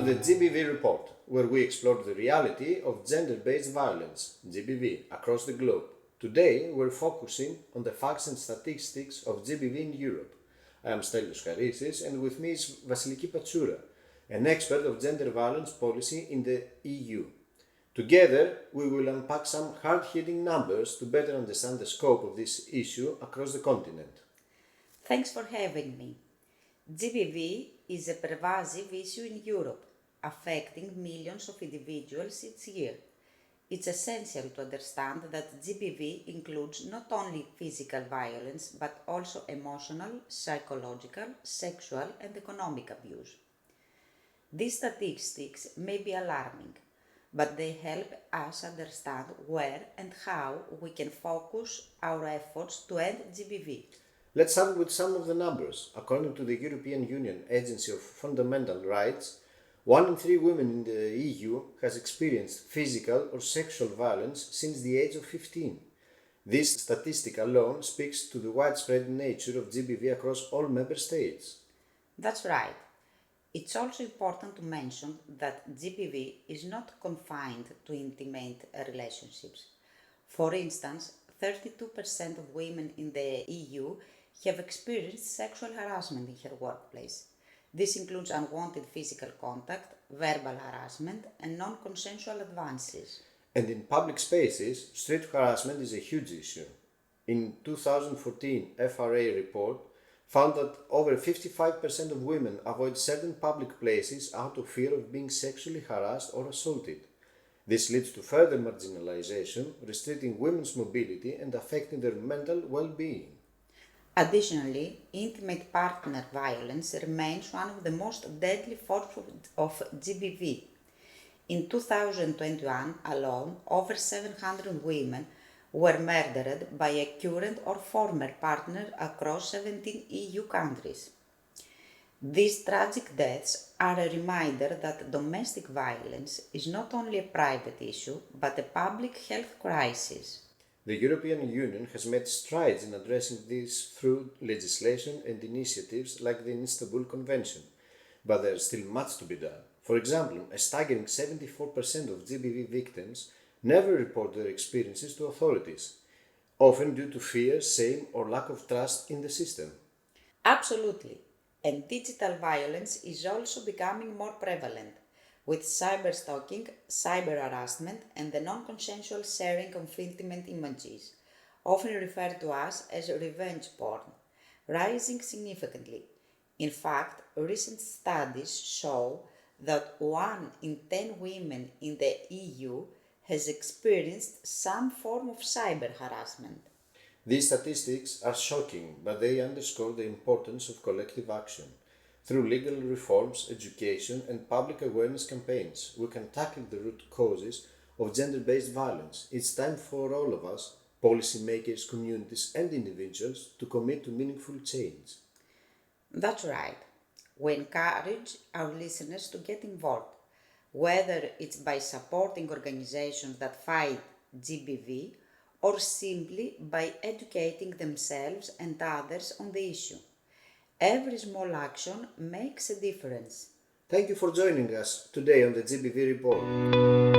to the GBV Report, where we explore the reality of gender-based violence, GBV, across the globe. Today, we're focusing on the facts and statistics of GBV in Europe. I am Stelios Charisis, and with me is Vasiliki Patsoura, an expert of gender violence policy in the EU. Together, we will unpack some hard-hitting numbers to better understand the scope of this issue across the continent. Thanks for having me. GBV is a pervasive issue in Europe, affecting millions of individuals each year. It's essential to understand that GBV includes not only physical violence, but also emotional, psychological, sexual, and economic abuse. These statistics may be alarming, but they help us understand where and how we can focus our efforts to end GBV. Let's start with some of the numbers. According to the European Union Agency of Fundamental Rights, 1 in 3 women in the EU has experienced physical or sexual violence since the age of 15. This statistic alone speaks to the widespread nature of GBV across all member states. That's right. It's also important to mention that GBV is not confined to intimate relationships. For instance, 32% of women in the EU have experienced sexual harassment in her workplace. This includes unwanted physical contact, verbal harassment, and non-consensual advances. And in public spaces, street harassment is a huge issue. In 2014 FRA report found that over 55% of women avoid certain public places out of fear of being sexually harassed or assaulted. This leads to further marginalization, restricting women's mobility and affecting their mental well-being. Additionally, intimate partner violence remains one of the most deadly forms of GBV. In 2021 alone, over 700 women were murdered by a current or former partner across 17 EU countries. These tragic deaths are a reminder that domestic violence is not only a private issue, but a public health crisis. The European Union has made strides in addressing this through legislation and initiatives like the Istanbul Convention, but there is still much to be done. For example, a staggering 74% of GBV victims never report their experiences to authorities, often due to fear, shame, or lack of trust in the system. Absolutely. And digital violence is also becoming more prevalent, with cyberstalking, cyber harassment, and the non-consensual sharing of intimate images, often referred to as revenge porn, rising significantly. In fact, recent studies show that 1 in 10 women in the EU has experienced some form of cyber harassment. These statistics are shocking, but they underscore the importance of collective action. Through legal reforms, education, and public awareness campaigns, we can tackle the root causes of gender-based violence. It's time for all of us, policymakers, communities, and individuals, to commit to meaningful change. That's right. We encourage our listeners to get involved, whether it's by supporting organizations that fight GBV or simply by educating themselves and others on the issue. Every small action makes a difference. Thank you for joining us today on the GBV Report.